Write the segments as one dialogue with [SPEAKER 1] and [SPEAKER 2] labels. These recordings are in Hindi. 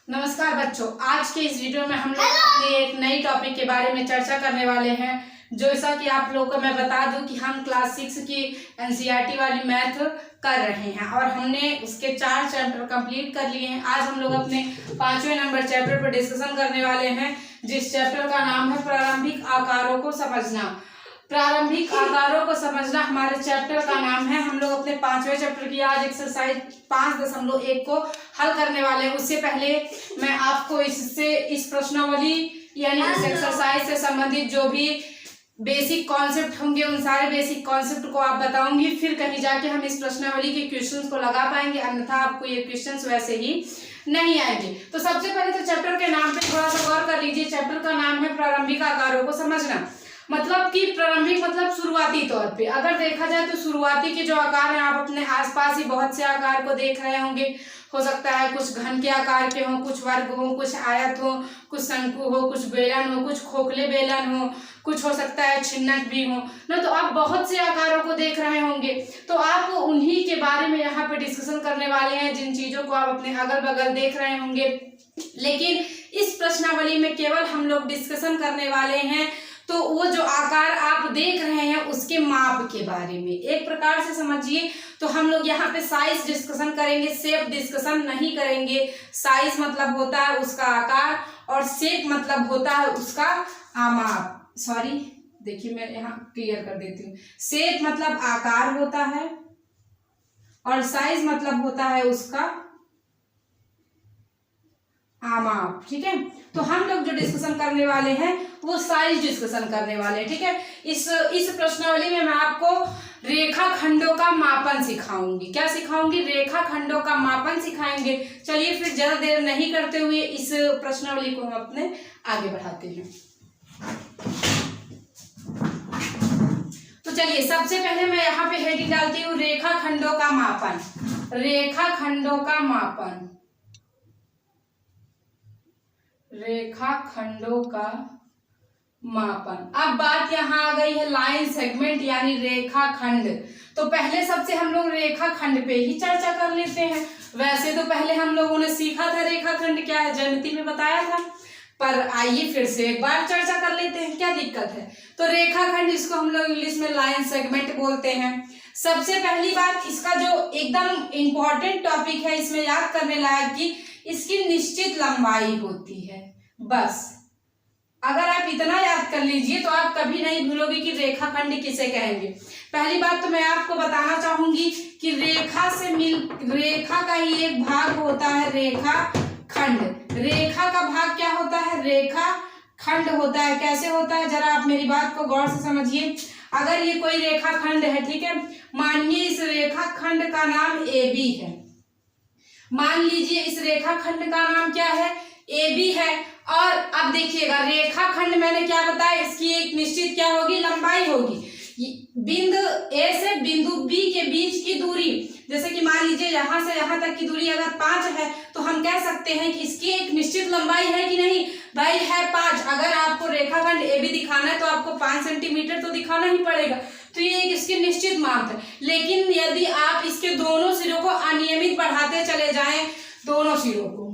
[SPEAKER 1] नमस्कार बच्चों, आज के इस वीडियो में हम लोग अपने एक नई टॉपिक के बारे में चर्चा करने वाले हैं। जैसा कि आप लोगों को मैं बता दूं कि हम क्लास 6 की एनसीईआरटी वाली मैथ कर रहे हैं और हमने उसके 4 चैप्टर कंप्लीट कर लिए हैं। आज हम लोग अपने 5वें नंबर चैप्टर पर डिस्कशन करने वाले हैं, जिस चैप्टर का नाम है प्रारंभिक आकारों को समझना। प्रारंभिक आकारों को समझना हमारे चैप्टर का नाम है। हम लोग अपने 5वें चैप्टर की आज एक्सरसाइज 5.1 को हल करने वाले हैं। उससे पहले मैं आपको इस प्रश्नावली यानी इस एक्सरसाइज से संबंधित जो भी बेसिक कॉन्सेप्ट होंगे उन सारे बेसिक कॉन्सेप्ट को आप बताऊंगी, फिर कहीं जाके हम इस प्रश्नावली के क्वेश्चंस को लगा पाएंगे, अन्यथा आपको ये क्वेश्चंस वैसे ही नहीं आएंगे। तो सबसे पहले तो चैप्टर के नाम पे थोड़ा सा गौर कर लीजिए। चैप्टर का नाम है प्रारंभिक आकारों को समझना। मतलब कि प्रारंभिक मतलब शुरुआती तौर पे अगर देखा जाए तो शुरुआती के जो आकार हैं, आप अपने आसपास ही बहुत से आकार को देख रहे होंगे। हो सकता है कुछ घन के आकार के हों, कुछ वर्ग हो, कुछ आयत हो, कुछ शंकु हो, कुछ बेलन हो, कुछ खोखले बेलन हो, कुछ हो सकता है छिन्नक भी हो ना। तो आप बहुत से आकारों को देख रहे होंगे। तो आप उन्हीं के बारे में यहाँ पे डिस्कशन करने वाले हैं, जिन चीजों को आप अपने अगल बगल देख रहे होंगे। लेकिन इस प्रश्नावली में केवल हम लोग डिस्कशन करने वाले हैं तो वो जो आकार आप देख रहे हैं उसके माप के बारे में। एक प्रकार से समझिए तो हम लोग यहाँ पे साइज डिस्कशन करेंगे, शेप डिस्कशन नहीं करेंगे। साइज मतलब होता है उसका आकार और शेप मतलब होता है उसका माप। सॉरी, देखिए मैं यहाँ क्लियर कर देती हूँ। शेप मतलब आकार होता है और साइज मतलब होता है उसका माप। ठीक है, तो हम लोग जो डिस्कशन करने वाले हैं वो साइज डिस्कशन करने वाले हैं। ठीक है, इस प्रश्नावली में मैं आपको रेखा खंडों का मापन सिखाऊंगी। क्या सिखाऊंगी? रेखा खंडों का मापन सिखाएंगे। चलिए फिर ज्यादा देर नहीं करते हुए इस प्रश्नावली को हम अपने आगे बढ़ाते हैं। तो चलिए सबसे पहले मैं यहाँ पे हेडिंग डालती हूँ रेखा खंडों का मापन। रेखा खंडों का मापन, रेखा खंडों का मापन। अब बात यहाँ आ गई है लाइन सेगमेंट यानी रेखा खंड। तो पहले सबसे हम लोग रेखा खंड पे ही चर्चा कर लेते हैं। वैसे तो पहले हम लोगों ने सीखा था रेखा खंड क्या है, ज्यामिति में बताया था, पर आइए फिर से एक बार चर्चा कर लेते हैं, क्या दिक्कत है। तो रेखा खंड, इसको हम लोग इंग्लिश में लाइन सेगमेंट बोलते हैं। सबसे पहली बात, इसका जो एकदम इंपॉर्टेंट टॉपिक है इसमें याद करने लायक कि इसकी निश्चित लंबाई होती है। बस अगर आप इतना याद कर लीजिए तो आप कभी नहीं भूलोगे कि रेखाखंड किसे कहेंगे। पहली बात तो मैं आपको बताना चाहूंगी कि रेखा का ही एक भाग होता है रेखा खंड। रेखा का भाग क्या होता है? रेखा खंड होता है। कैसे होता है, जरा आप मेरी बात को गौर से समझिए। अगर ये कोई रेखा खंड है, ठीक है, मानिए इस रेखा खंड का नाम AB है। मान लीजिए इस रेखा खंड का नाम क्या है? AB है। और अब देखिएगा रेखा खंड मैंने क्या बताया, इसकी एक निश्चित क्या होगी? लंबाई होगी। बिंदु A से बिंदु B के बीच की दूरी, जैसे कि मान लीजिए यहाँ से यहाँ तक की दूरी अगर 5 है तो हम कह सकते हैं कि इसकी एक निश्चित लंबाई है कि नहीं? भाई है 5। अगर आपको रेखाखंड AB दिखाना है तो आपको 5 सेंटीमीटर तो दिखाना ही पड़ेगा। तो ये एक इसकी निश्चित माप है। लेकिन यदि आप इसके दोनों सिरों को अनियमित बढ़ाते चले जाएं, दोनों सिरों को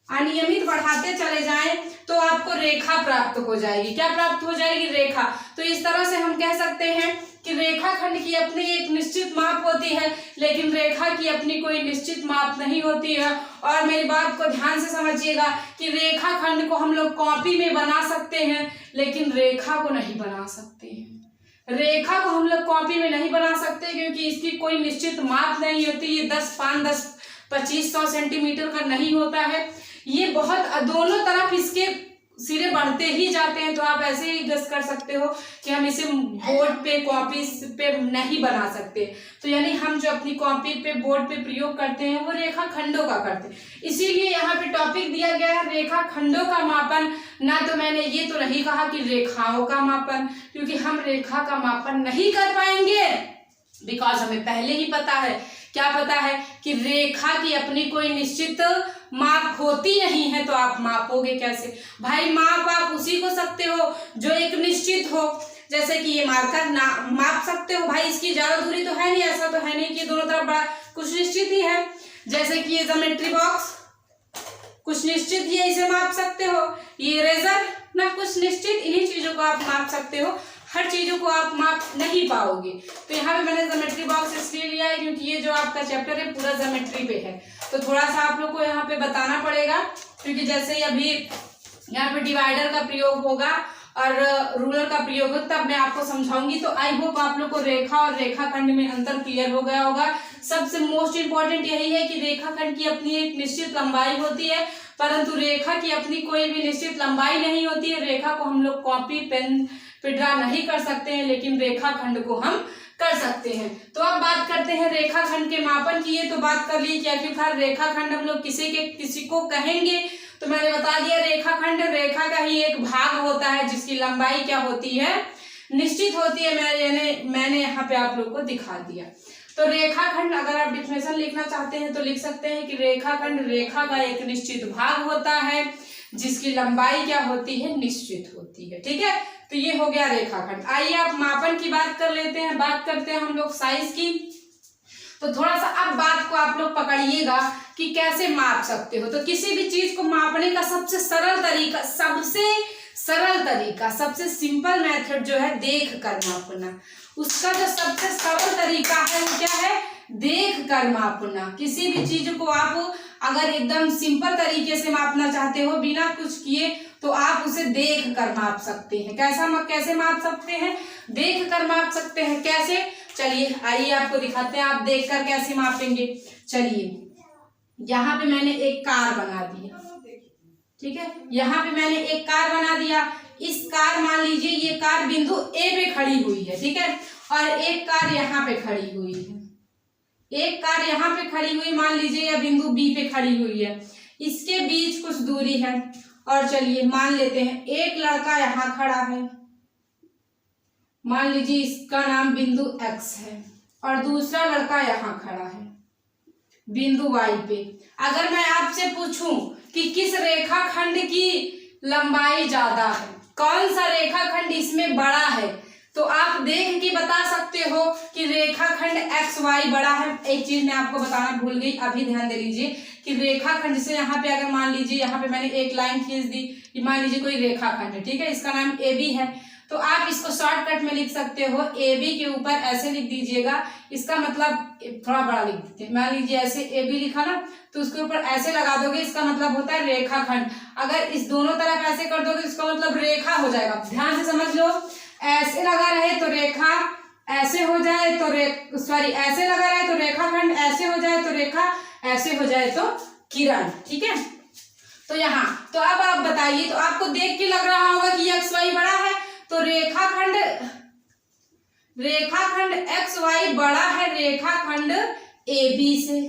[SPEAKER 1] अनियमित बढ़ाते चले जाएं तो आपको रेखा प्राप्त हो जाएगी। क्या प्राप्त हो जाएगी? रेखा। तो इस तरह से हम कह सकते हैं कि रेखा खंड की अपनी एक निश्चित माप होती है, लेकिन रेखा की अपनी कोई निश्चित माप नहीं होती है। और मेरी बात को ध्यान से समझिएगा कि रेखा खंड को हम लोग कॉपी में बना सकते हैं, लेकिन रेखा को नहीं बना सकते हैं। रेखा को हम लोग कॉपी में नहीं बना सकते क्योंकि इसकी कोई निश्चित माप नहीं होती। ये 10, 5, 10, 25, 100 सेंटीमीटर का नहीं होता है। ये बहुत दोनों तरफ इसके सिरे बढ़ते ही जाते हैं। तो आप ऐसे ही गेस कर सकते हो कि हम इसे बोर्ड पे, कॉपी पे नहीं बना सकते। तो यानी हम जो अपनी कॉपी पे, बोर्ड पे प्रयोग करते हैं वो रेखा खंडों का करते हैं। इसीलिए यहाँ पे टॉपिक दिया गया है रेखा खंडों का मापन। ना तो मैंने ये तो नहीं कहा कि रेखाओं का मापन, क्योंकि हम रेखा का मापन नहीं कर पाएंगे बिकॉज हमें पहले ही पता है। क्या पता है? कि रेखा की अपनी कोई निश्चित माप होती नहीं है। तो आप मापोगे कैसे? भाई माप आप उसी को सकते हो जो एक निश्चित हो। जैसे कि ये मार्कर माप सकते हो, भाई इसकी ज्यादा दूरी तो है नहीं, ऐसा तो है नहीं कि दोनों तरफ बड़ा, कुछ निश्चित ही है। जैसे कि ये ज्योमेट्री बॉक्स कुछ निश्चित ये इसे माप सकते हो, ये इरेजर ना, कुछ निश्चित इन्हीं चीजों को आप माप सकते हो, हर चीजों को आप माप नहीं पाओगे। तो यहाँ पे मैंने ज्योमेट्री बॉक्स इसलिए लिया है क्योंकि ये जो आपका चैप्टर है पूरा ज्योमेट्री पे है, तो थोड़ा सा आप लोग को यहाँ पे बताना पड़ेगा, क्योंकि जैसे अभी यहाँ पे डिवाइडर का प्रयोग होगा और रूलर का प्रयोग हो तब मैं आपको समझाऊंगी। तो आई होप आप लोग को रेखा और रेखाखंड में अंतर क्लियर हो गया होगा। सबसे मोस्ट इंपॉर्टेंट यही है कि रेखाखंड की अपनी एक निश्चित लंबाई होती है, परंतु रेखा की अपनी कोई भी निश्चित लंबाई नहीं होती है। रेखा को हम लोग कॉपी पेन पे ड्रा नहीं कर सकते हैं, लेकिन रेखाखंड को हम कर सकते हैं। तो अब बात करते हैं रेखाखंड के मापन की। ये तो बात कर ली कि आखिरकार रेखाखंड हम लोग किसी को कहेंगे, तो मैंने बता दिया रेखाखंड रेखा का ही एक भाग होता है जिसकी लंबाई क्या होती है, निश्चित होती है। मैंने यहाँ पे आप लोग को दिखा दिया। तो रेखाखंड अगर आप डिफिनेशन लिखना चाहते हैं तो लिख सकते हैं कि रेखाखंड रेखा का एक निश्चित भाग होता है जिसकी लंबाई क्या होती है, निश्चित होती है। ठीक है, तो ये हो गया रेखाखंड। आइए आप मापन की बात कर लेते हैं। बात करते हैं हम लोग साइज की। तो थोड़ा सा अब बात को आप लोग पकड़िएगा कि कैसे माप सकते हो। तो किसी भी चीज को मापने का सबसे सरल तरीका, सबसे सिंपल मेथड जो है देख कर मापना। उसका जो सबसे सरल तरीका है वो क्या है, देख कर मापना। किसी भी चीज को आप अगर एकदम सिंपल तरीके से मापना चाहते हो बिना कुछ किए, तो आप उसे देख कर माप सकते हैं। कैसे माप सकते हैं, देख कर माप सकते हैं। कैसे, चलिए आइए आपको दिखाते हैं आप देख कर कैसे मापेंगे। चलिए यहाँ पे मैंने एक कार बना दिया, ठीक है, यहाँ पे मैंने एक कार बना दिया। इस कार, मान लीजिए ये कार बिंदु ए पे खड़ी हुई है, ठीक है, और एक कार यहाँ पे खड़ी हुई है, एक कार यहाँ पे खड़ी हुई, मान लीजिए या बिंदु बी पे खड़ी हुई है। इसके बीच कुछ दूरी है, और चलिए मान लेते हैं एक लड़का यहाँ खड़ा है, मान लीजिए इसका नाम बिंदु एक्स है, और दूसरा लड़का यहाँ खड़ा है बिंदु वाई पे। अगर मैं आपसे पूछूं कि किस रेखाखंड की लंबाई ज्यादा है, कौन सा रेखाखंड इसमें बड़ा है, तो आप देख के बता सकते हो कि रेखाखंड एक्स वाई बड़ा है। एक चीज मैं आपको बताना भूल गई, अभी ध्यान दे लीजिए कि रेखाखंड से यहाँ पे अगर मान लीजिए यहाँ पे मैंने एक लाइन खींच दी, मान लीजिए कोई रेखाखंड है, ठीक है, इसका नाम ए बी है, तो आप इसको शॉर्टकट में लिख सकते हो, ए बी के ऊपर ऐसे लिख दीजिएगा। इसका मतलब थोड़ा बड़ा लिख देते हैं, मान लीजिए ऐसे ए बी लिखा ना, तो उसके ऊपर ऐसे लगा दोगे, इसका मतलब होता है रेखाखंड। अगर इस दोनों तरफ ऐसे कर दोगे इसका मतलब रेखा हो जाएगा। ध्यान से समझ लो, ऐसे लगा रहे तो रेखा, ऐसे हो जाए तो ऐसे लगा रहे तो रेखाखंड, ऐसे हो जाए तो रेखा, ऐसे हो जाए तो किरण। ठीक है, तो यहाँ तो अब आप बताइए, तो आपको देख के लग रहा होगा कि एक्स वाई बड़ा है, तो रेखाखंड एक्स वाई बड़ा है रेखाखंड ए बी से,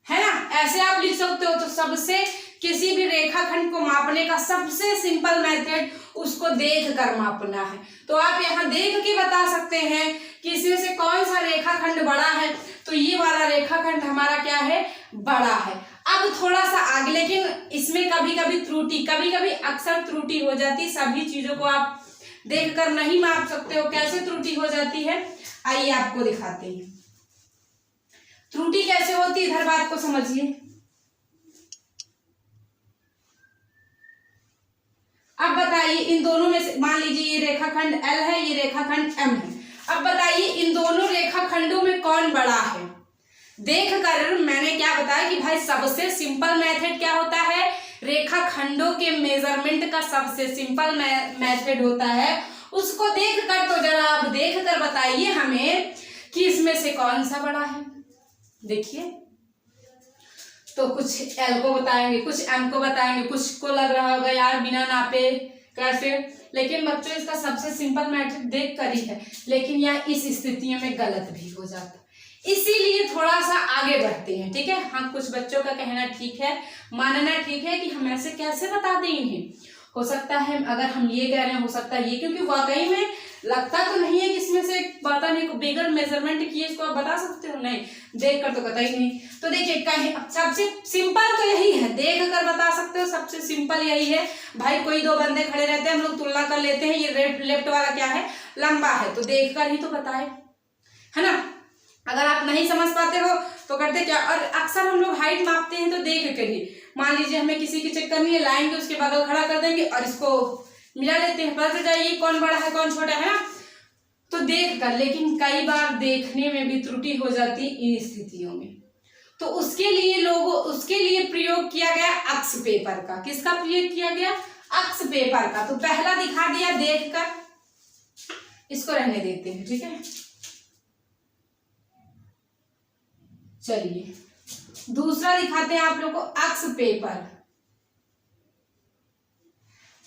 [SPEAKER 1] है ना। ऐसे आप लिख सकते हो। तो सबसे किसी भी रेखाखंड को मापने का सबसे सिंपल मेथड उसको देख कर मापना है। तो आप यहाँ देख के बता सकते हैं कि इसमें से कौन सा रेखाखंड बड़ा है, तो ये वाला रेखाखंड हमारा क्या है, बड़ा है। अब थोड़ा सा आगे, लेकिन इसमें कभी कभी अक्सर त्रुटि हो जाती है। सभी चीजों को आप देखकर नहीं माप सकते हो। कैसे त्रुटि हो जाती है, आइए आपको दिखाते हैं त्रुटि कैसे होती है। इधर बात को समझिए। अब बताइए इन दोनों में से, मान लीजिए ये रेखाखंड L है, ये रेखाखंड M है। अब बताइए इन दोनों रेखाखंडों में कौन बड़ा है। देखकर मैंने क्या बताया कि भाई सबसे सिंपल मेथड क्या होता है, रेखाखंडों के मेजरमेंट का सबसे सिंपल मेथड होता है उसको देखकर। तो जरा आप देखकर बताइए हमें कि इसमें से कौन सा बड़ा है। देखिए, तो कुछ L को बताएंगे, कुछ M को बताएंगे, कुछ को लग रहा होगा यार बिना नापे कैसे, लेकिन बच्चों इसका सबसे सिंपल मेथड देख कर ही है। लेकिन यह इस स्थितियों में गलत भी हो जाता है, इसीलिए थोड़ा सा आगे बढ़ते हैं। ठीक है, हाँ, कुछ बच्चों का कहना ठीक है, मानना ठीक है कि हम ऐसे कैसे बता दें इन्हें। हो सकता है अगर हम ये कह रहे हैं, हो सकता है ये, क्योंकि वाकई में लगता तो नहीं है कि इसमें से पता नहीं को बगैर मेजरमेंट किए इसको आप बता सकते हो, नहीं, देख कर तो पता ही नहीं। तो देखिए कहीं सबसे सिंपल तो यही है, देख कर बता सकते हो, सबसे सिंपल यही है। भाई कोई दो बंदे खड़े रहते हैं, हम लोग तुलना कर लेते हैं, ये लेफ्ट वाला क्या है, लंबा है, तो देख कर ही तो बताए, है ना। अगर आप नहीं समझ पाते हो तो करते क्या, और अक्सर हम लोग हाइट मापते हैं तो देख कर ही, मान लीजिए हमें किसी की चेक करनी है, लाइन के उसके बगल खड़ा कर देंगे और इसको मिला लेते हैं, पता चल जाएगी कौन बड़ा है कौन छोटा है ना, तो देख कर। लेकिन कई बार देखने में भी त्रुटि हो जाती इन स्थितियों में, तो उसके लिए प्रयोग किया गया अक्स पेपर का। किसका प्रयोग किया गया? अक्स पेपर का। तो पहला दिखा दिया देख कर, इसको रहने देते हैं, ठीक है। चलिए दूसरा दिखाते हैं आप लोग को अक्स पेपर।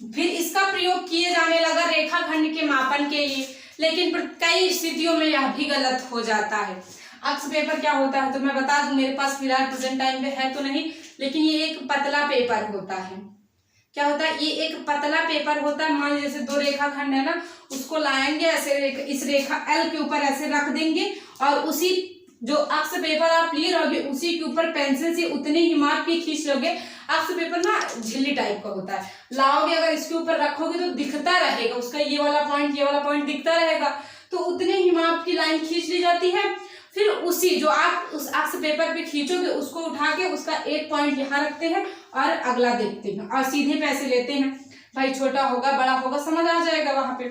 [SPEAKER 1] फिर इसका प्रयोग किए जाने लगा रेखाखंड के मापन के लिए, लेकिन कई स्थितियों में यह भी गलत हो जाता है। अक्स पेपर क्या होता है तो मैं बता दूं, मेरे पास फिलहाल प्रेजेंट टाइम पे है तो नहीं, लेकिन ये एक पतला पेपर होता है। क्या होता है? ये एक पतला पेपर होता है। मान लीजिए जैसे दो रेखाखंड है ना, उसको लाएंगे ऐसे इस रेखा एल के ऊपर ऐसे रख देंगे और उसी जो अक्स पेपर आप लिए रहोगे उसी के ऊपर पेंसिल से उतने ही माप की खींच लोगे। अक्स पेपर ना झिल्ली टाइप का होता है, लाओगे अगर इसके ऊपर रखोगे तो दिखता रहेगा उसका ये वाला पॉइंट दिखता रहेगा, तो उतने ही माप की लाइन खींच ली जाती है। फिर उसी जो आप उस अक्स पेपर पे खींचोगे उसको उठा के उसका एक पॉइंट यहाँ रखते हैं और अगला देखते हैं और सीधे पैसे लेते हैं। भाई छोटा होगा बड़ा होगा समझ आ जाएगा वहां पे।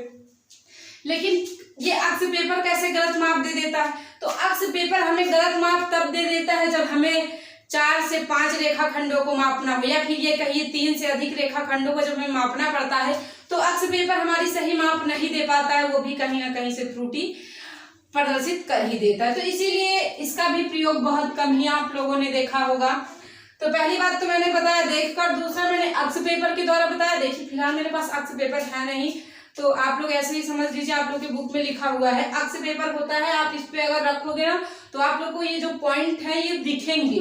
[SPEAKER 1] लेकिन ये अक्स पेपर कैसे गलत माप दे देता है? तो अक्स पेपर हमें गलत माप तब दे देता है जब हमें 4 से 5 रेखाखंडों को मापना हो, या फिर ये कहिए 3 से अधिक रेखाखंडों को जब हमें मापना पड़ता है तो अक्स पेपर हमारी सही माप नहीं दे पाता है, वो भी कहीं ना कहीं से त्रुटि प्रदर्शित कर ही देता है। तो इसीलिए इसका भी प्रयोग बहुत कम ही आप लोगों ने देखा होगा। तो पहली बात तो मैंने बताया देखकर, दूसरा मैंने अक्स पेपर के द्वारा बताया। देखिए फिलहाल मेरे पास अक्स पेपर है नहीं, तो आप लोग ऐसे ही समझ लीजिए, आप लोग के बुक में लिखा हुआ है अक्स पेपर होता है। आप इस पे अगर रखोगे ना तो आप लोग को ये जो पॉइंट है ये दिखेंगे।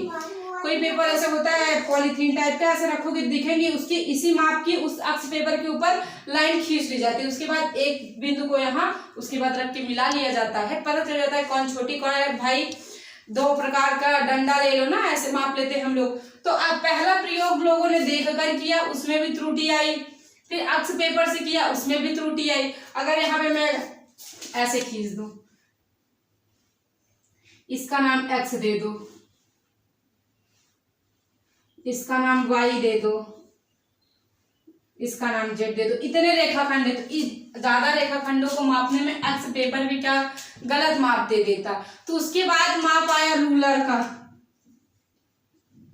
[SPEAKER 1] कोई पेपर ऐसा होता है पॉलीथीन टाइप का, ऐसे रखोगे दिखेंगे, उसके इसी माप की उस अक्स पेपर के ऊपर लाइन खींच ली जाती है। उसके बाद एक बिंदु को यहाँ उसके बाद रख के मिला लिया जाता है, पता चल जाता है कौन छोटी कौन है। भाई 2 प्रकार का डंडा ले लो ना, ऐसे माप लेते हैं हम लोग। तो अब पहला प्रयोग लोगों ने देख कर किया, उसमें भी त्रुटि आई। फिर अक्स पेपर से किया, उसमें भी त्रुटि आई। अगर यहाँ पे मैं ऐसे खींच दूं, इसका नाम एक्स दे दो, इसका नाम वाई दे दो, इसका नाम जेड दे दो, इतने रेखाखंड है तो ज्यादा रेखाखंडों को मापने में एक्स पेपर भी क्या गलत माप दे देता। तो उसके बाद माप आया रूलर का,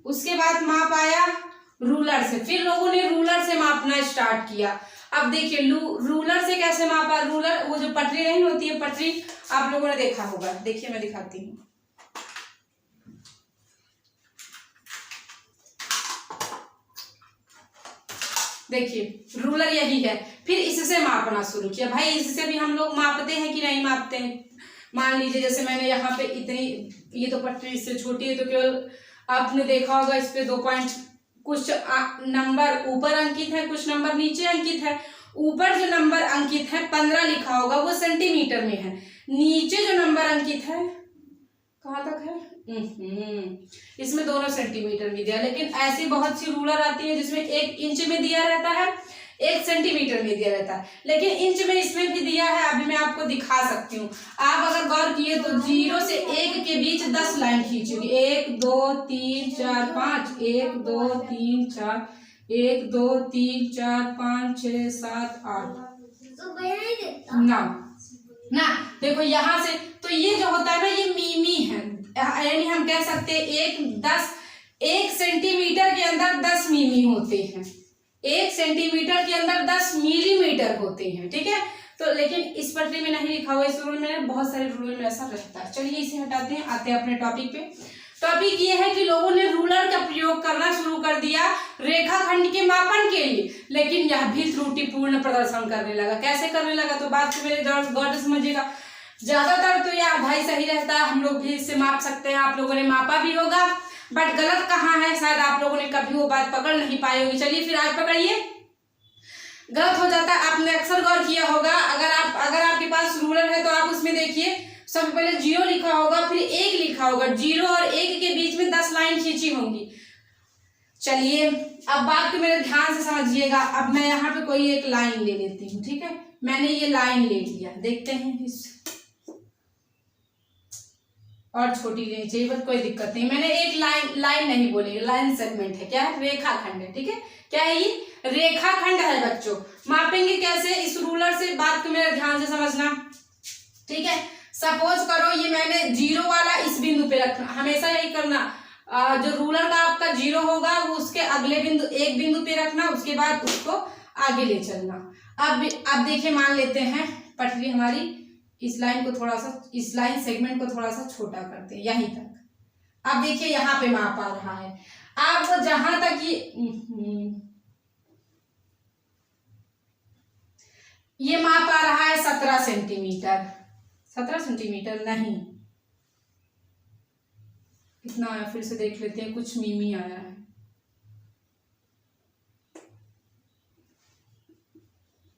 [SPEAKER 1] उसके बाद माप आया रूलर से। फिर लोगों ने रूलर से मापना स्टार्ट किया। अब देखिए रूलर से कैसे मापा। रूलर वो जो पटरी नहीं होती है, पटरी आप लोगों ने देखा होगा। देखिए मैं दिखाती हूँ। देखिए रूलर यही है। फिर इससे मापना शुरू किया। भाई इससे भी हम लोग मापते हैं कि नहीं मापते हैं। मान लीजिए जैसे मैंने यहाँ पे इतनी, ये तो पटरी इससे छोटी है तो केवल आपने देखा होगा इस पे 2 पॉइंट कुछ नंबर ऊपर अंकित है, कुछ नंबर नीचे अंकित है। ऊपर जो नंबर अंकित है 15 लिखा होगा वो सेंटीमीटर में है, नीचे जो नंबर अंकित है कहाँ तक है, इसमें दोनों सेंटीमीटर में दिया। लेकिन ऐसी बहुत सी रूलर आती है जिसमें 1 इंच में दिया रहता है, 1 सेंटीमीटर में दिया रहता है, लेकिन इंच में इसमें भी दिया है। अभी मैं आपको दिखा सकती हूँ। आप अगर गौर किए तो 0 से 1 के बीच 10 लाइन खींचोगी। 1 2 3 4 5, 1 2 3 4, 1 2 3 4 5 6 7 8 9 ना। देखो यहाँ से तो ये जो होता है ना ये मीमी है, यानी हम कह सकते हैं 1 सेंटीमीटर के अंदर 10 मीमी होते हैं, 1 सेंटीमीटर के अंदर 10 मिलीमीटर होते हैं। ठीक है, तो लेकिन इस पटरी में नहीं लिखा हुआ, इस रूल में बहुत सारे रूल में ऐसा रहता है। चलिए इसे हटाते हैं, आते हैं अपने टॉपिक पे। टॉपिक ये है कि लोगों ने रूलर का प्रयोग करना शुरू कर दिया रेखाखंड के मापन के लिए, लेकिन यह भी त्रुटिपूर्ण प्रदर्शन करने लगा। कैसे करने लगा तो बात को मेरे गौर से समझिएगा। ज्यादातर तो यह भाई सही रहता है, हम लोग भी इससे माप सकते हैं, आप लोगों ने मापा भी होगा, बट गलत कहाँ है शायद आप लोगों ने कभी वो बात पकड़ नहीं पाई होगी। चलिए फिर आज पकड़िए। गलत हो जाता है, आपने अक्सर गौर किया होगा। अगर आपके पास रूलर है तो आप उसमें देखिए सबसे पहले 0 लिखा होगा, फिर 1 लिखा होगा, 0 और 1 के बीच में 10 लाइन खींची होंगी। चलिए अब बात को मेरे ध्यान से समझिएगा। अब मैं यहाँ पे कोई एक लाइन ले लेती हूँ। ठीक है, मैंने ये लाइन ले लिया, देखते हैं इस, और छोटी लेनी चाहिए, बट कोई दिक्कत नहीं। मैंने एक लाइन नहीं बोली, लाइन सेगमेंट है। क्या है? रेखाखंड है। ठीक है, क्या है ये? रेखाखंड है बच्चों। मापेंगे कैसे? इस रूलर से, बात को मेरा ध्यान से समझना। ठीक है, सपोज करो ये मैंने 0 वाला इस बिंदु पे रखना, हमेशा यही करना। जो रूलर का आपका 0 होगा वो उसके अगले बिंदु, एक बिंदु पे रखना, उसके बाद उसको आगे ले चलना। अब देखिए, मान लेते हैं पटरी हमारी, इस लाइन को थोड़ा सा, इस लाइन सेगमेंट को थोड़ा सा छोटा करते हैं यहीं तक। अब देखिए यहाँ पे माप आ रहा है। अब जहां तक ये माप आ रहा है 17 सेंटीमीटर। 17 सेंटीमीटर नहीं, कितना आया फिर से देख लेते हैं, कुछ मिमी आया है।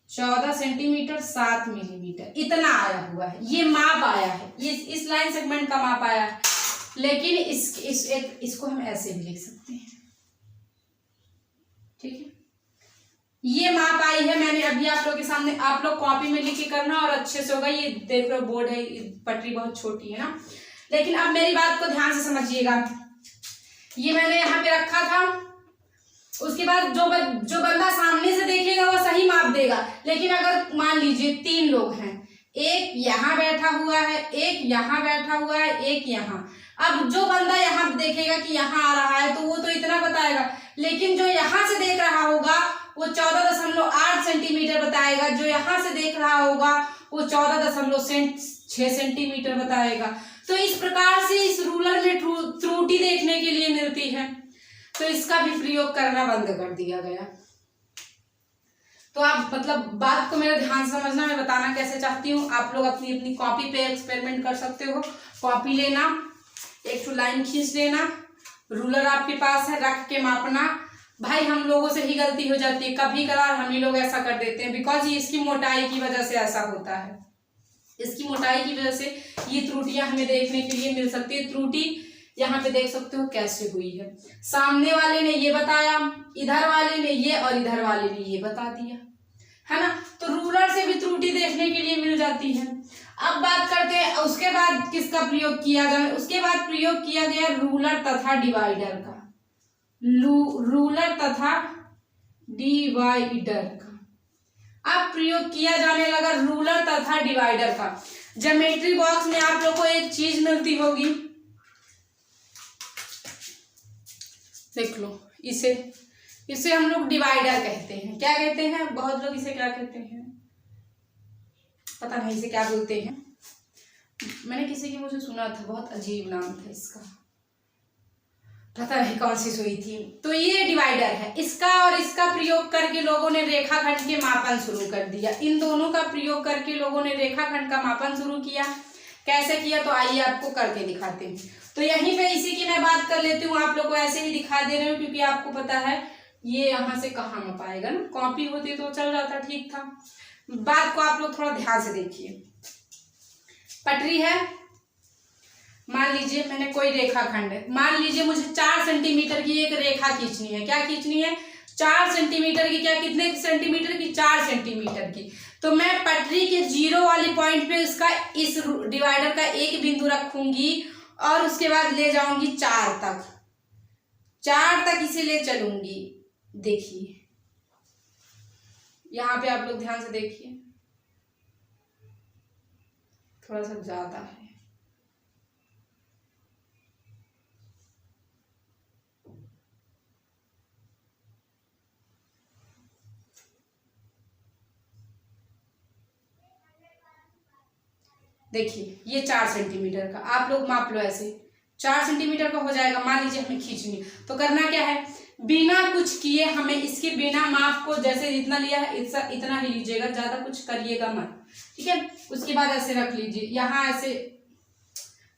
[SPEAKER 1] 14 सेंटीमीटर 7 मिलीमीटर, इतना आया हुआ है। ये माप आया है, ये इस लाइन सेगमेंट का माप आया है। लेकिन इसको हम ऐसे भी लिख सकते हैं। ठीक है, ये माप आई है, मैंने अभी आप लोग के सामने, आप लोग कॉपी में लिख के करना और अच्छे से होगा। ये देख लो बोर्ड है, पटरी बहुत छोटी है ना। लेकिन अब मेरी बात को ध्यान से समझिएगा। ये मैंने यहाँ पे रखा था, उसके बाद जो बंदा सामने से देखेगा वो सही माप देगा। लेकिन अगर मान लीजिए 3 लोग हैं, एक यहाँ बैठा हुआ है, एक यहाँ बैठा हुआ है, एक यहाँ। अब जो बंदा यहाँ देखेगा कि यहाँ आ रहा है तो वो तो इतना बताएगा, लेकिन जो यहाँ से देख रहा होगा वो 14.8 सेंटीमीटर बताएगा, जो यहाँ से देख रहा होगा वो 14.6 सेंटीमीटर बताएगा। तो इस प्रकार से इस रूलर में त्रुटि देखने के लिए मिलती है, तो इसका भी प्रयोग करना बंद कर दिया गया। तो आप मतलब बात को मेरा ध्यान से समझना, मैं बताना कैसे चाहती हूँ। आप लोग अपनी अपनी कॉपी पे एक्सपेरिमेंट कर सकते हो। कॉपी लेना, एक तो लाइन खींच लेना, रूलर आपके पास है, रख के मापना। भाई हम लोगों से ही गलती हो जाती है, कभी कभार हम ही लोग ऐसा कर देते हैं, बिकॉज ये इसकी मोटाई की वजह से ऐसा होता है। इसकी मोटाई की वजह से ये त्रुटियां हमें देखने के लिए मिल सकती है। त्रुटि यहाँ पे देख सकते हो कैसे हुई है। सामने वाले ने ये बताया, इधर वाले ने ये, और इधर वाले ने ये बता दिया, है ना। तो रूलर से भी त्रुटि देखने के लिए मिल जाती है। अब बात करते हैं उसके बाद किसका प्रयोग किया गया। उसके बाद प्रयोग किया गया रूलर तथा डिवाइडर का। रूलर तथा डिवाइडर का अब प्रयोग किया जाने लगा, रूलर तथा डिवाइडर का। ज्योमेट्री बॉक्स में आप लोग को एक चीज मिलती होगी, देख लो, इसे हम लोग डिवाइडर कहते हैं। क्या कहते हैं? बहुत लोग इसे क्या कहते हैं पता नहीं, इसे क्या बोलते हैं। मैंने किसी की मुझे सुना था, बहुत अजीब नाम था इसका, पता नहीं कौन सी सुई थी। तो ये डिवाइडर है। इसका और इसका प्रयोग करके लोगों ने रेखाखंड के मापन शुरू कर दिया। इन दोनों का प्रयोग करके लोगों ने रेखाखंड का मापन शुरू किया। कैसे किया तो आइए आपको करके दिखाते हैं। तो यहीं पे इसी की मैं बात कर लेती हूँ, आप लोग को ऐसे ही दिखा दे रही हूँ क्योंकि आपको पता है ये यहाँ से कहाँ माप आएगा ना। कॉपी होती तो चल जाता, ठीक था। बात को आप लोग थोड़ा ध्यान से देखिए। पटरी है, मान लीजिए मैंने कोई रेखाखंड है, मान लीजिए मुझे 4 सेंटीमीटर की एक रेखा खींचनी है। क्या खींचनी है? 4 सेंटीमीटर की। क्या कितने सेंटीमीटर की? 4 सेंटीमीटर की। तो मैं पटरी के 0 वाली पॉइंट पे इसका, इस डिवाइडर का एक बिंदु रखूंगी और उसके बाद ले जाऊंगी 4 तक। 4 तक इसे ले चलूंगी। देखिए यहाँ पे आप लोग ध्यान से देखिए, थोड़ा सा ज्यादा है। देखिए ये 4 सेंटीमीटर का, आप लोग माप लो ऐसे। 4 सेंटीमीटर का हो जाएगा। मान लीजिए हमें खींचनी, तो करना क्या है, बिना कुछ किए हमें इसके बिना माप को, जैसे जितना लिया है इतना ही लीजिएगा, ज्यादा कुछ करिएगा मत, ठीक है। उसके बाद ऐसे रख लीजिए, यहाँ ऐसे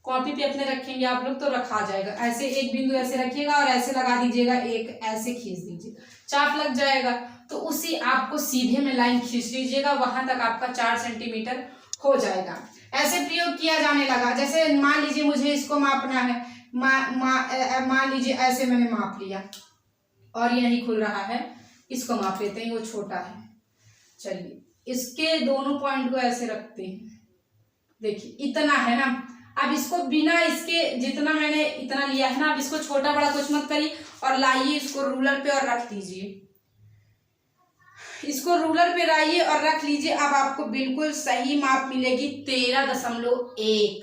[SPEAKER 1] कॉपी पे अपने रखेंगे आप लोग तो रखा जाएगा। ऐसे एक बिंदु ऐसे रखिएगा और ऐसे लगा दीजिएगा, एक ऐसे खींच दीजिएगा, चाप लग जाएगा। तो उसी आपको सीधे में लाइन खींच लीजिएगा, वहां तक आपका 4 सेंटीमीटर हो जाएगा। ऐसे प्रयोग किया जाने लगा। जैसे मान लीजिए मुझे इसको मापना है, मान लीजिए ऐसे मैंने माप लिया और यही खुल रहा है, इसको माप लेते हैं, वो छोटा है। चलिए इसके दोनों पॉइंट को ऐसे रखते हैं, देखिए इतना है ना। अब इसको बिना इसके जितना मैंने इतना लिया है ना, अब इसको छोटा बड़ा कुछ मत करिए और लाइए इसको रूलर पे और रख दीजिए। इसको रूलर पे लाइए और रख लीजिए। अब आपको बिल्कुल सही माप मिलेगी 13.1।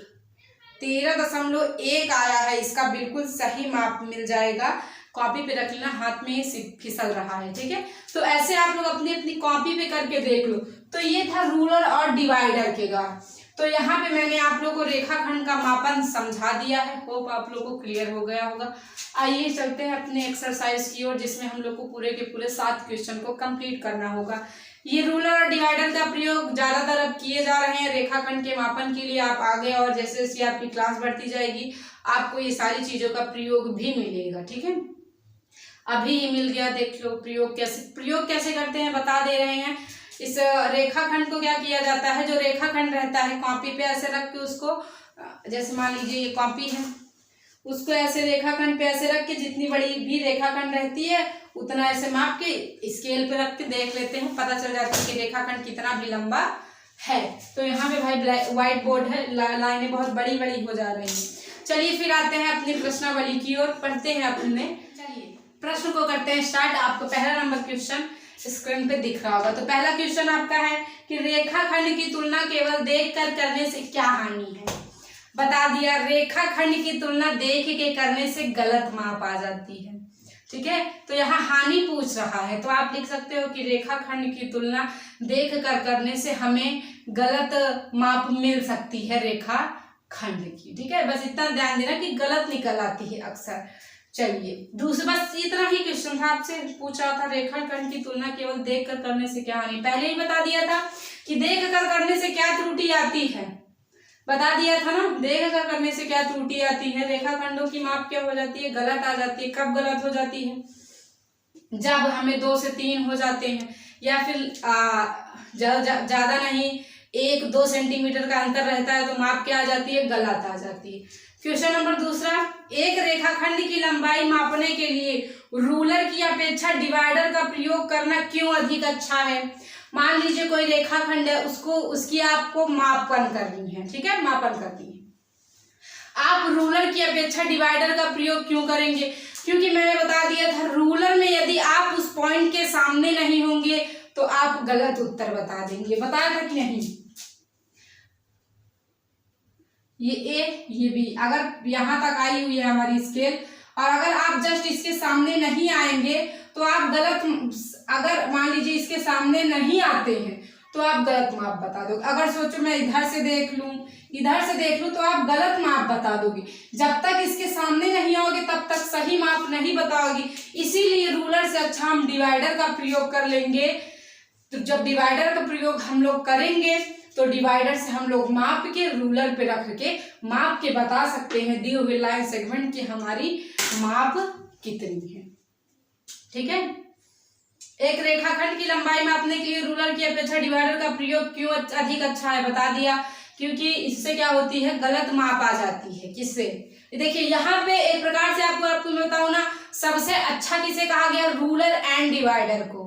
[SPEAKER 1] 13.1 आया है, इसका बिल्कुल सही माप मिल जाएगा। कॉपी पे रख लेना, हाथ में फिसल रहा है, ठीक है। तो ऐसे आप लोग अपनी अपनी कॉपी पे करके देख लो। तो ये था रूलर और डिवाइडर के गाँव। तो यहाँ पे मैंने आप लोग को रेखाखंड का मापन समझा दिया है। होप आप लोग को क्लियर हो गया होगा। आइए चलते हैं अपने एक्सरसाइज की ओर, जिसमें हम लोग को पूरे के पूरे 7 क्वेश्चन को कंप्लीट करना होगा। ये रूलर और डिवाइडर का प्रयोग ज्यादातर अब किए जा रहे हैं रेखाखंड के मापन के लिए। आप आगे और जैसे जैसे आपकी क्लास बढ़ती जाएगी आपको ये सारी चीजों का प्रयोग भी मिलेगा, ठीक है। अभी मिल गया, देख लो प्रयोग कैसे करते हैं बता दे रहे हैं। इस रेखाखंड को क्या किया जाता है, जो रेखाखंड रहता है कॉपी पे ऐसे रख के उसको, जैसे मान लीजिए ये कॉपी है, उसको ऐसे रेखाखंड पे ऐसे रख के जितनी बड़ी भी रेखाखंड रहती है उतना ऐसे माप के स्केल पे रख के देख लेते हैं, पता चल जाता है कि रेखाखंड कितना भी लंबा है। तो यहाँ पे भाई व्हाइट बोर्ड है, लाइनें बहुत बड़ी बड़ी हो जा रही हैं। चलिए फिर आते हैं अपनी प्रश्नावली की ओर, पढ़ते हैं अपने। चलिए प्रश्न को करते हैं स्टार्ट। आपको पहला नंबर क्वेश्चन स्क्रीन पे दिख रहा होगा। तो पहला क्वेश्चन आपका है कि रेखाखंड की तुलना केवल देखकर करने से क्या हानि है। बता दिया, रेखाखंड की तुलना देख के करने से गलत माप आ जाती है, ठीक है। तो यहाँ हानि पूछ रहा है, तो आप लिख सकते हो कि रेखाखंड की तुलना देख कर करने से हमें गलत माप मिल सकती है रेखाखंड की, ठीक है। बस इतना ध्यान देना कि गलत निकल आती है अक्सर। चलिए दूसरा, बस इतना ही क्वेश्चन था, आपसे पूछा था रेखाखंड की तुलना केवल देख कर करने से क्या हानि। पहले ही बता दिया था कि देख कर करने से क्या त्रुटि आती है, बता दिया था ना, देख कर करने से क्या त्रुटि आती है। रेखाखंडों की माप क्या हो जाती है, गलत आ जाती है। कब गलत हो जाती है, जब हमें 2 से 3 हो जाते हैं, या फिर ज्यादा नहीं 1-2 सेंटीमीटर का अंतर रहता है तो माप क्या आ जाती है, गलत आ जाती है। क्वेश्चन नंबर दूसरा, एक रेखाखंड की लंबाई मापने के लिए रूलर की अपेक्षा डिवाइडर का प्रयोग करना क्यों अधिक अच्छा है। मान लीजिए कोई रेखाखंड है, उसकी आपको मापन करनी है, ठीक है, मापन करनी है। आप रूलर की अपेक्षा डिवाइडर का प्रयोग क्यों करेंगे, क्योंकि मैंने बता दिया था रूलर में यदि आप उस पॉइंट के सामने नहीं होंगे तो आप गलत उत्तर बता देंगे। बताया था कि नहीं, ये ए ये बी, अगर यहां तक आई हुई है हमारी स्केल और अगर आप जस्ट इसके सामने नहीं आएंगे तो आप गलत, अगर मान लीजिए इसके सामने नहीं आते हैं तो आप गलत माप बता दोगे। अगर सोचो मैं इधर से देख लूं तो आप गलत माप बता दोगे। जब तक इसके सामने नहीं आओगे तब तक सही माप नहीं बताओगे। इसीलिए रूलर से अच्छा हम डिवाइडर का प्रयोग कर लेंगे। तो जब डिवाइडर का प्रयोग हम लोग करेंगे तो डिवाइडर से हम लोग माप के रूलर पे रख के माप के बता सकते हैं दिए हुए लाइन सेगमेंट की हमारी माप कितनी है, ठीक है। एक रेखाखंड की लंबाई मापने के लिए रूलर की अपेक्षा डिवाइडर का प्रयोग क्यों अधिक अच्छा है, बता दिया, क्योंकि इससे क्या होती है, गलत माप आ जाती है। किससे, देखिए यहाँ पे एक प्रकार से आपको मैं बताऊं ना, सबसे अच्छा किसे कहा गया, रूलर एंड डिवाइडर को।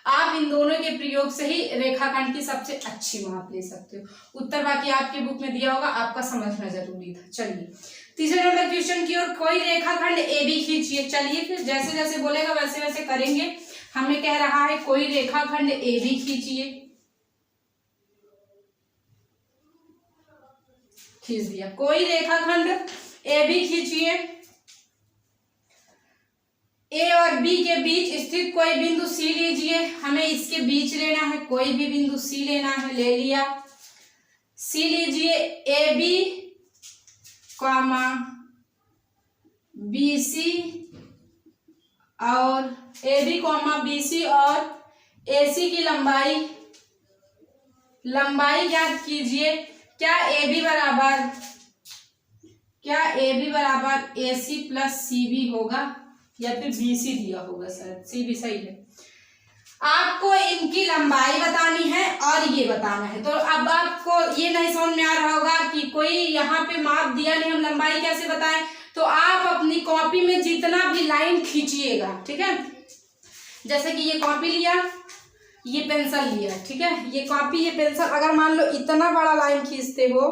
[SPEAKER 1] आप इन दोनों के प्रयोग से ही रेखाखंड की सबसे अच्छी माप ले सकते हो। उत्तर बाकी आपके बुक में दिया होगा, आपका समझना जरूरी था। चलिए तीसरे नंबर क्वेश्चन की ओर, कोई रेखाखंड ए बी खींचिए। चलिए फिर जैसे जैसे बोलेगा वैसे वैसे करेंगे। हमें कह रहा है कोई रेखाखंड ए बी खींचिए, खींच दिया। कोई रेखाखंड ए बी खींचिए। ए और बी के बीच स्थित कोई बिंदु सी लीजिए। हमें इसके बीच लेना है, कोई भी बिंदु सी लेना है, ले लिया। सी लीजिए, A B comma B C और A B comma B C और ए सी की लंबाई ज्ञात कीजिए। क्या ए बी बराबर ए सी प्लस सी बी होगा, या फिर बी सी दिया होगा, शायद सी बी सही है। आपको इनकी लंबाई बतानी है और ये बताना है। तो अब आपको ये नहीं समझ में आ रहा होगा कि कोई यहाँ पे माप दिया नहीं, हम लंबाई कैसे बताएं। तो आप अपनी कॉपी में जितना भी लाइन खींचिएगा, ठीक है, जैसे कि ये कॉपी लिया, ये पेंसिल लिया, ठीक है, ये कॉपी ये पेंसिल, अगर मान लो इतना बड़ा लाइन खींचते हो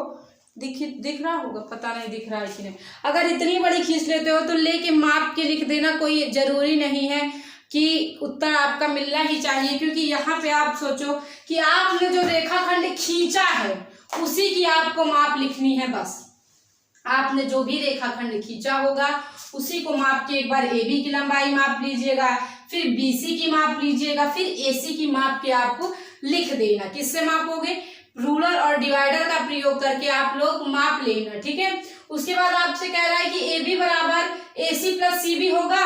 [SPEAKER 1] दिख रहा होगा, पता नहीं दिख रहा है कि नहीं। अगर इतनी बड़ी खींच लेते हो तो लेके माप के लिख देना, कोई जरूरी नहीं है कि उत्तर आपका मिलना ही चाहिए, क्योंकि यहाँ पे आप सोचो कि आपने जो रेखाखंड खींचा है उसी की आपको माप लिखनी है। बस आपने जो भी रेखाखंड खींचा होगा उसी को माप के एक बार AB की लंबाई माप लीजिएगा, फिर BC की माप लीजिएगा, फिर AC की माप के आपको लिख देना। किससे मापोगे? रूलर और डिवाइडर का प्रयोग करके आप लोग माप लेना, ठीक है। उसके बाद आपसे कह रहा है कि AB बराबर AC प्लस CB होगा।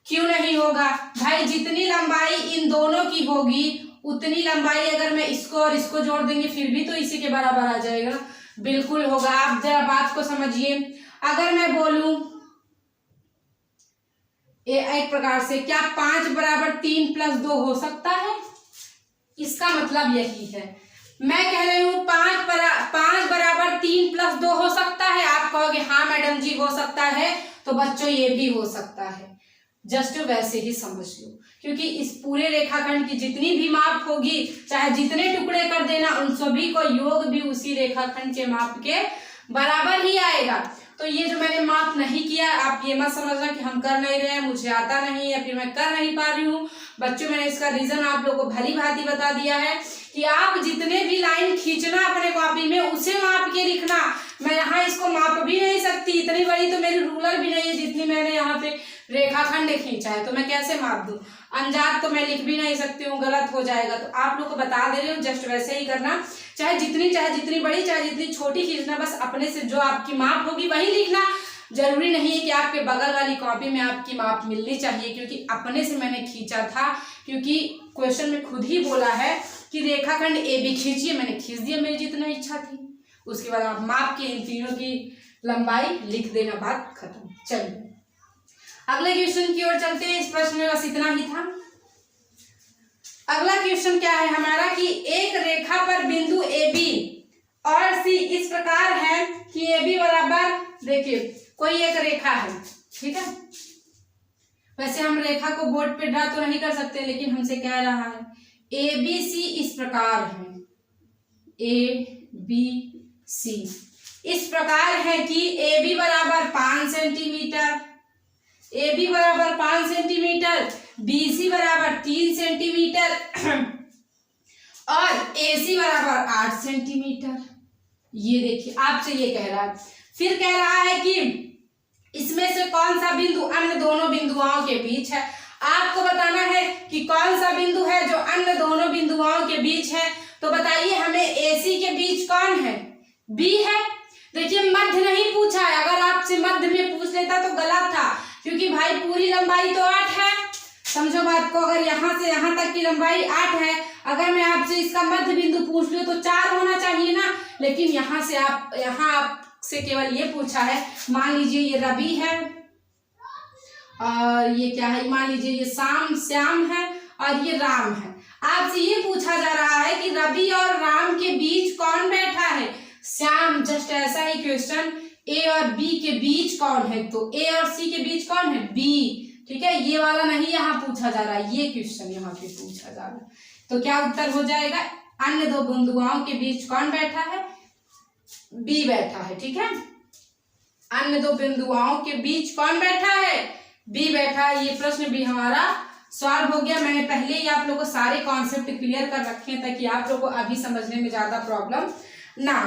[SPEAKER 1] क्यों नहीं होगा भाई? जितनी लंबाई इन दोनों की होगी उतनी लंबाई अगर मैं इसको और इसको जोड़ देंगे फिर भी तो इसी के बराबर आ जाएगा। बिल्कुल होगा। आप जरा बात को समझिए। अगर मैं बोलूं एक प्रकार से, क्या 5 बराबर 3 प्लस 2 हो सकता है? इसका मतलब यही है। मैं कह रही हूँ 5 बराबर 3 प्लस 2 हो सकता है। आप कहोगे हाँ मैडम जी हो सकता है, तो बच्चों ये भी हो सकता है। जस्ट वैसे ही समझ लो, क्योंकि इस पूरे रेखाखंड की जितनी भी माप होगी, चाहे जितने टुकड़े कर देना, उन सभी को योग भी उसी रेखाखंड के माप के बराबर ही आएगा। तो ये जो मैंने माप नहीं किया, आप ये मत समझना कि हम कर नहीं रहे हैं, मुझे आता नहीं है, फिर मैं कर नहीं पा रही हूँ। बच्चों मैंने इसका रीजन आप लोगों को भली भांति बता दिया है कि आप जितने भी लाइन खींचना अपने कॉपी में उसे माप के लिखना। मैं यहाँ इसको माप भी नहीं सकती, इतनी बड़ी तो मेरी रूलर भी नहीं है जितनी मैंने यहाँ पे रेखाखंड खींचा है, तो मैं कैसे माप दूं? अनजात तो मैं लिख भी नहीं सकती हूँ, गलत हो जाएगा। तो आप लोग को बता दे रही हूँ, जस्ट वैसे ही करना। चाहे जितनी बड़ी चाहे जितनी छोटी खींचना, बस अपने से जो आपकी माप होगी वही लिखना। जरूरी नहीं है कि आपके बगल वाली कॉपी में आपकी माप मिलनी चाहिए, क्योंकि अपने से मैंने खींचा था, क्योंकि क्वेश्चन में खुद ही बोला है कि रेखाखंड AB खींचिए, मैंने खींच दिया, मेरी जितना इच्छा थी। उसके बाद आप माप के इन तीनों की लंबाई लिख देना, बात खत्म। चलिए अगले क्वेश्चन की ओर चलते हैं। इस प्रश्न में बस इतना ही था। अगला क्वेश्चन क्या है हमारा कि एक रेखा पर बिंदु AB और C इस प्रकार है कि AB बराबर, देखिए कोई एक रेखा है, ठीक है। वैसे हम रेखा को बोर्ड पे ड्रा तो नहीं कर सकते, लेकिन हमसे कह रहा है ABC इस प्रकार है, ABC इस प्रकार है कि AB बराबर 5 सेंटीमीटर, AB बराबर 5 सेंटीमीटर, BC बराबर 3 सेंटीमीटर और AC बराबर 8 सेंटीमीटर। ये देखिए आपसे ये कह रहा है। फिर कह रहा है कि इसमें से कौन सा बिंदु अन्य दोनों बिंदुओं के बीच है। आपको बताना है कि कौन सा बिंदु है जो अन्य दोनों बिंदुओं के बीच है। तो बताइए हमें AC के बीच कौन है? B है। देखिए मध्य नहीं पूछा है, अगर आपसे मध्य में पूछ लेता तो गलत था, क्योंकि भाई पूरी लंबाई तो 8 है। समझो बात को, अगर यहाँ से यहाँ तक की लंबाई 8 है, अगर मैं आपसे इसका मध्य बिंदु पूछ लूँ तो 4 होना चाहिए ना। लेकिन यहाँ आपसे केवल ये पूछा है, मान लीजिए ये रवि है और ये क्या है, मान लीजिए ये श्याम है और ये राम है। आपसे ये पूछा जा रहा है कि रवि और राम के बीच कौन बैठा है? श्याम। जस्ट ऐसा ही क्वेश्चन, A और B के बीच कौन है? तो A और C के बीच कौन है? B। ठीक है, ये वाला नहीं यहाँ पूछा जा रहा है, ये क्वेश्चन यहाँ पे पूछा जा रहा है। तो क्या उत्तर हो जाएगा? अन्य दो बिंदुओं के बीच कौन बैठा है? B बैठा है। ठीक है, अन्य दो बिंदुओं के बीच कौन बैठा है? B बैठा है। ये प्रश्न भी हमारा सॉल्व हो गया। मैंने पहले ही आप लोगों को सारे कॉन्सेप्ट क्लियर कर रखे हैं ताकि आप लोगों को अभी समझने में ज्यादा प्रॉब्लम ना।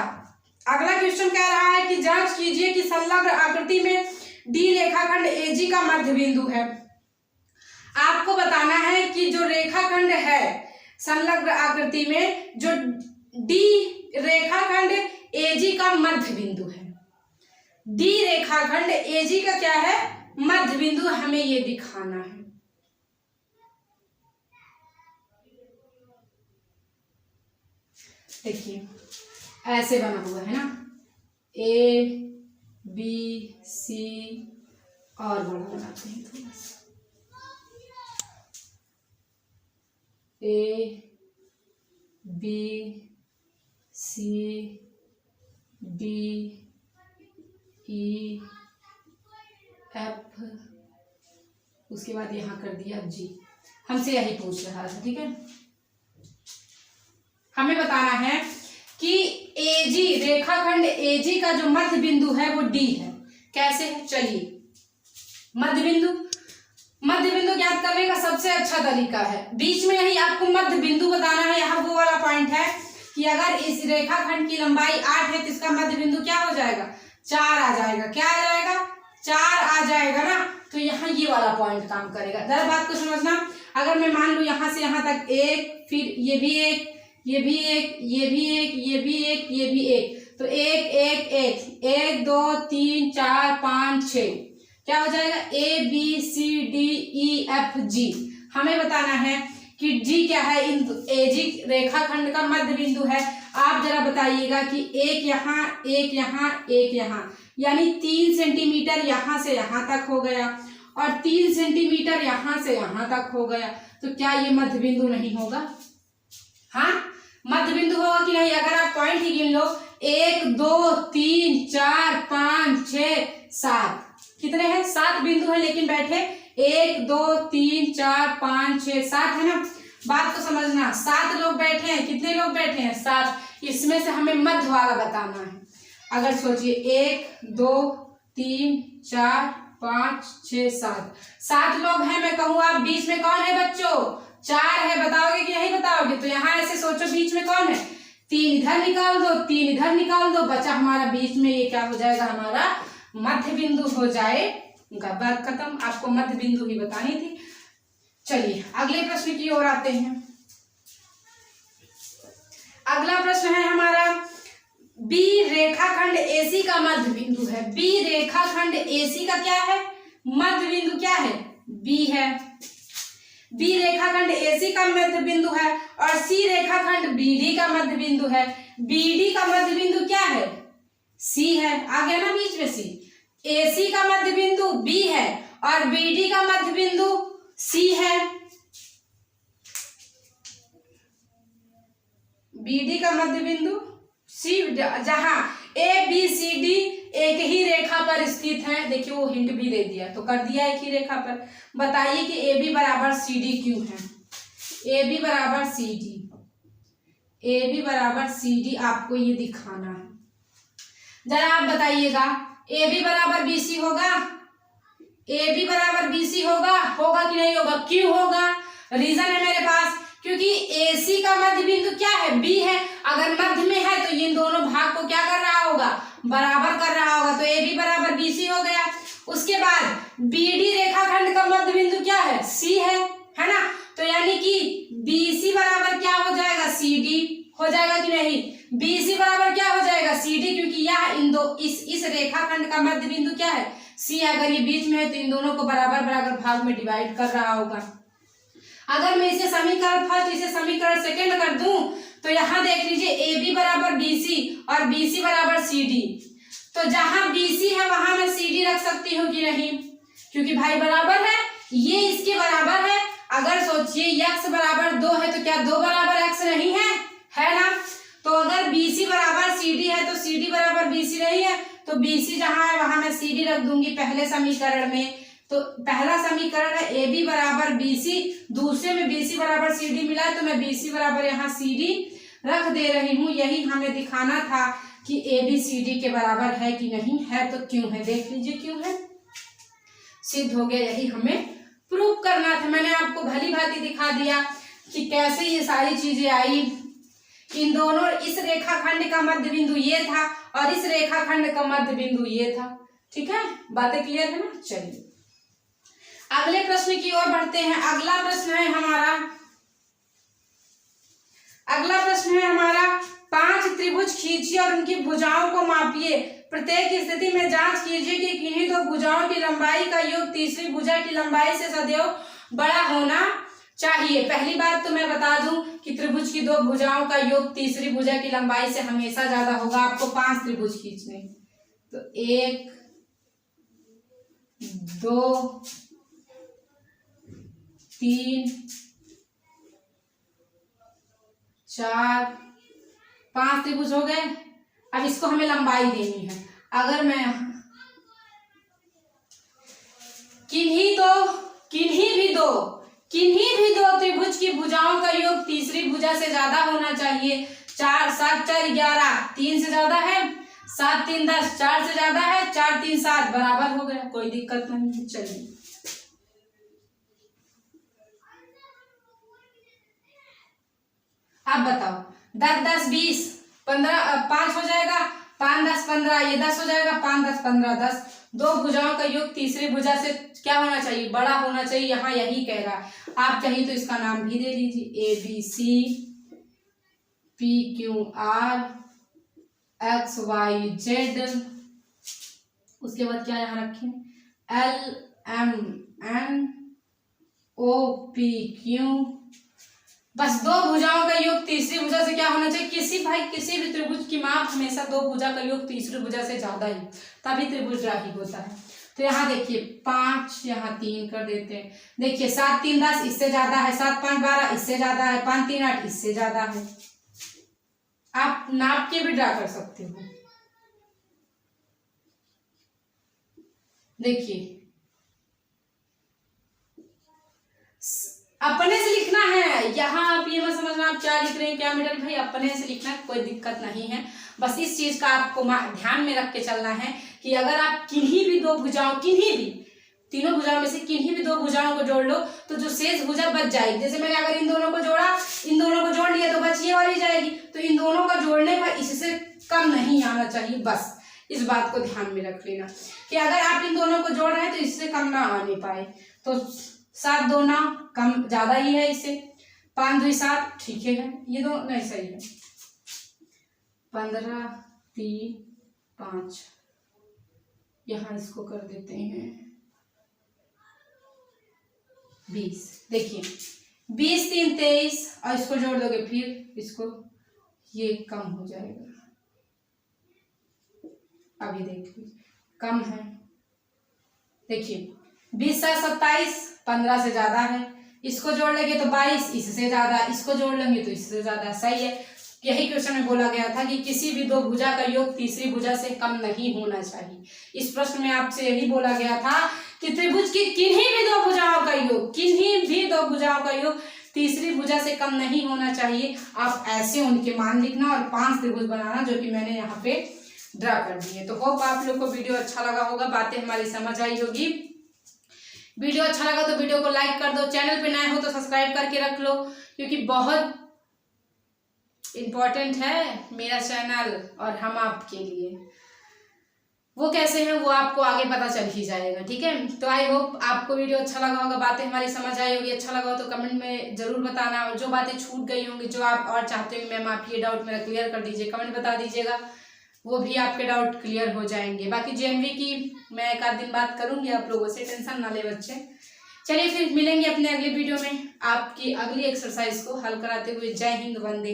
[SPEAKER 1] अगला क्वेश्चन कह रहा है कि जांच कीजिए कि संलग्न आकृति में D रेखाखंड AG का मध्य बिंदु है। आपको बताना है कि जो रेखाखंड है संलग्न आकृति में, जो D रेखाखंड AG का मध्य बिंदु है, D रेखाखंड AG का क्या है? मध्य बिंदु। हमें ये दिखाना है। देखिए ऐसे बना हुआ है ना, A B C, और बड़ा बनाते हैं थोड़ा सा, A B C D E F, उसके बाद यहाँ कर दिया G। हमसे यही पूछ रहा था। ठीक है, हमें बताना है कि एजी रेखाखंड एजी का जो मध्य बिंदु है वो डी है। कैसे है, चलिए मध्य बिंदु ज्ञात करने का सबसे अच्छा तरीका है, बीच में ही आपको मध्य बिंदु बताना है। यहाँ वो वाला पॉइंट है कि अगर इस रेखाखंड की लंबाई 8 है तो इसका मध्य बिंदु क्या हो जाएगा, 4 आ जाएगा। क्या आ जाएगा, 4 आ जाएगा ना। तो यहाँ ये वाला पॉइंट काम करेगा। जरा बात को समझना, अगर मैं मान लूं यहाँ से यहाँ तक एक, फिर ये भी एक, ये भी एक, ये भी एक, ये भी एक, ये भी एक, तो एक एक एक, 1 2 3 4 5 6, क्या हो जाएगा, A B C D E F G. हमें बताना है कि जी क्या है, इन एजी रेखाखंड का मध्य बिंदु है। आप जरा बताइएगा कि एक यहाँ, एक यहाँ, एक यहाँ, यानी 3 सेंटीमीटर यहाँ से यहाँ तक हो गया और 3 सेंटीमीटर यहाँ से यहाँ तक हो गया। तो क्या ये मध्य बिंदु नहीं होगा? हाँ, मध्य बिंदु होगा कि नहीं? अगर आप पॉइंट ही गिन लो, 1 2 3 4 5 6 7, कितने हैं, 7 बिंदु है, लेकिन बैठे 1 2 3 4 5 6 7 है ना। बात को समझना, 7 लोग बैठे हैं, कितने लोग बैठे हैं, 7। इसमें से हमें मध्य वाला बताना है। अगर सोचिए 1 2 3 4 5 6 7 लोग हैं, मैं कहूँ आप बीच में कौन है बच्चों, 4 है, बताओगे कि नहीं बताओगे? तो यहाँ ऐसे सोचो बीच में कौन है, 3 इधर निकाल दो, 3 इधर निकाल दो, बचा हमारा बीच में, ये क्या हो जाएगा, हमारा मध्य बिंदु हो जाएगा। बात खत्म, आपको मध्य बिंदु ही बतानी थी। चलिए अगले प्रश्न की ओर आते हैं। अगला प्रश्न है हमारा, बी रेखाखंड एसी का मध्य बिंदु है। बी रेखाखंड एसी का क्या है, मध्य बिंदु क्या है, बी है। बी रेखाखंड एसी का मध्य बिंदु है और सी रेखाखंड बीडी का मध्य बिंदु है। बीडी का मध्य बिंदु क्या है, सी है। आ गया ना बीच में सी। एसी का मध्य बिंदु बी है और बीडी का मध्य बिंदु सी है। बीडी का मध्य बिंदु सी, जहां ए बी सी डी एक ही रेखा पर स्थित है। देखिए वो हिंट भी दे दिया, तो कर दिया एक ही रेखा पर। बताइए कि ए बी बराबर सी डी क्यों है। ए बी बराबर सी डी, ए बी बराबर सी डी आपको ये दिखाना है। जरा आप बताइएगा, ए बी बराबर बी सी होगा, ए बी बराबर बी सी होगा कि नहीं होगा? क्यों होगा? रीजन है मेरे पास, क्योंकि एसी का मध्य बिंदु क्या है, बी है। अगर मध्य में है तो इन दोनों भाग को क्या कर रहा होगा, बराबर कर रहा होगा। तो ए बी बराबर बी सी हो गया। उसके बाद बीडी रेखाखंड का मध्य बिंदु क्या है, सी है ना। तो यानी कि बीसी बराबर क्या हो जाएगा, सी डी हो जाएगा कि नहीं? बीसी बराबर क्या हो जाएगा, सी डी, क्योंकि यह इन दो इस रेखाखंड का मध्य बिंदु क्या है, सी। अगर ये बीच में है तो इन दोनों को बराबर बराबर भाग में डिवाइड कर रहा होगा। अगर मैं इसे समीकरण फर्स्ट, इसे समीकरण सेकंड कर दूं तो यहाँ देख लीजिए, ए बी बराबर बी सी और बी सी बराबर सी डी। तो जहां बी सी है वहां मैं सी डी रख सकती हूँ कि नहीं, क्योंकि भाई बराबर है, ये इसके बराबर है। अगर सोचिए x बराबर 2 है तो क्या 2 बराबर x नहीं है ना। तो अगर BC बराबर CD है तो CD बराबर BC नहीं है, तो BC जहां है वहां मैं CD रख दूंगी पहले समीकरण में। तो पहला समीकरण है AB बराबर BC, दूसरे में BC बराबर CD मिला है तो मैं BC बराबर यहाँ CD रख दे रही हूँ। यही हमें दिखाना था कि AB CD के बराबर है कि नहीं है। तो क्यों है, देख लीजिए क्यों है, सिद्ध हो गया। यही हमें प्रूव करना था। मैंने आपको भली भांति दिखा दिया कि कैसे ये सारी चीजें आई। इन दोनों, इस रेखाखंड का मध्य बिंदु ये था और इस रेखाखंड का मध्य बिंदु ये था। ठीक है, बातें क्लियर है ना। चलिए अगले प्रश्न की ओर बढ़ते हैं। अगला प्रश्न है हमारा 5 त्रिभुज खींचिए और उनकी भुजाओं को मापिए। प्रत्येक स्थिति में जांच कीजिए कि किन्हीं दो भुजाओं की लंबाई का योग तीसरी भुजा की लंबाई से सदैव बड़ा होना चाहिए। पहली बात तो मैं बता दूं कि त्रिभुज की 2 भुजाओं का योग तीसरी भुजा की लंबाई से हमेशा ज्यादा होगा। आपको 5 त्रिभुज खींचने, तो 1 2 3 4 5 त्रिभुज हो गए। अब इसको हमें लंबाई देनी है। अगर मैं किन्हीं भी दो त्रिभुज की भुजाओं का योग तीसरी भुजा से ज्यादा होना चाहिए, 4 7 4 11, 3 से ज्यादा है, 7 3 10, 4 से ज्यादा है, 4 3 7 बराबर हो गया, कोई दिक्कत नहीं है। चलिए अब बताओ 10 10 20 15, 5 हो जाएगा, 5 10 15, ये 10 हो जाएगा, 5 10 15 10। दो भुजाओं का योग तीसरी भुजा से क्या होना चाहिए, बड़ा होना चाहिए, यहाँ यही कह रहा है। आप चाहिए तो इसका नाम भी दे दीजिए, ABC PQR XYZ। उसके बाद क्या यहाँ रखें, LMNOPQ। बस दो भुजाओं का योग तीसरी भुजा से क्या होना चाहिए, किसी भी त्रिभुज की माप हमेशा दो भुजा का योग तीसरी भुजा से ज्यादा ही, तभी त्रिभुजराही होता है। तो यहाँ देखिए 5, यहाँ 3 कर देते हैं। देखिए 7 3 10 इससे ज्यादा है, 7 5 12 इससे ज्यादा है, 5 3 8 इससे ज्यादा है। आप नाप के भी ड्रा कर सकते हो। देखिए अपने से लिखना है, यहाँ आप ये मत समझना आप क्या लिख रहे हैं क्या मीटर, भाई अपने से लिखना, कोई दिक्कत नहीं है। बस इस चीज का आपको ध्यान में रख के चलना है कि अगर आप किन्हीं भी दो भुजाओं, किन्हीं भी तीनों भुजाओं में से किन्हीं भी दो भुजाओं को जोड़ लो तो जो शेष भुजा बच जाएगी। जैसे मैंने अगर इन दोनों को जोड़ा, इन दोनों को जोड़ लिया तो बच ये वाली जाएगी, तो इन दोनों का जोड़ने पर इससे कम नहीं आना चाहिए। बस इस बात को ध्यान में रख लेना कि अगर आप इन दोनों को जोड़ रहे हैं तो इससे कम ना आने पाए। तो 7 2 9 कम ज्यादा ही है इससे, 5 2 7 ठीक है, ये दो नहीं सही है, 15 3 5, यहाँ इसको कर देते हैं 20। देखिए 20 3 23 और इसको जोड़ दोगे फिर इसको, ये कम हो जाएगा। अभी देख लीजिए कम है, देखिए 20 7 27, 15 से ज्यादा है, इसको जोड़ लेंगे तो 22, इससे ज्यादा, इसको जोड़ लेंगे तो इससे ज्यादा। सही है, यही क्वेश्चन में बोला गया था कि किसी भी दो भुजा का योग तीसरी भुजा से कम नहीं होना चाहिए। इस प्रश्न में आपसे यही बोला गया था कि त्रिभुज की किन्हीं भी दो भुजाओं का योग, किन्हीं भी दो भुजाओं का योग तीसरी भुजा से कम नहीं होना चाहिए। आप ऐसे उनके मान लिखना और 5 त्रिभुज बनाना, जो कि मैंने यहाँ पे ड्रा कर दिए। तो होप आप लोग को वीडियो अच्छा लगा होगा, बातें हमारी समझ आई होगी। वीडियो अच्छा लगा तो वीडियो को लाइक कर दो, चैनल पे नए हो तो सब्सक्राइब करके रख लो, क्योंकि बहुत इम्पोर्टेंट है मेरा चैनल और हम आपके लिए। वो कैसे हैं वो आपको आगे पता चल ही जाएगा, ठीक है। तो आई होप आपको वीडियो अच्छा लगा होगा, बातें हमारी समझ आई होगी। अच्छा लगा हो तो कमेंट में जरूर बताना, और जो बातें छूट गई होंगी, जो आप और चाहते हो मैम आप ये डाउट मेरा क्लियर कर दीजिए, कमेंट बता दीजिएगा, वो भी आपके डाउट क्लियर हो जाएंगे। बाकी जेएमवी की मैं एक आध दिन बात करूंगी आप लोगों से, टेंशन ना ले बच्चे। चलिए फिर मिलेंगे अपने अगले वीडियो में आपकी अगली एक्सरसाइज को हल कराते हुए। जय हिंद, वंदे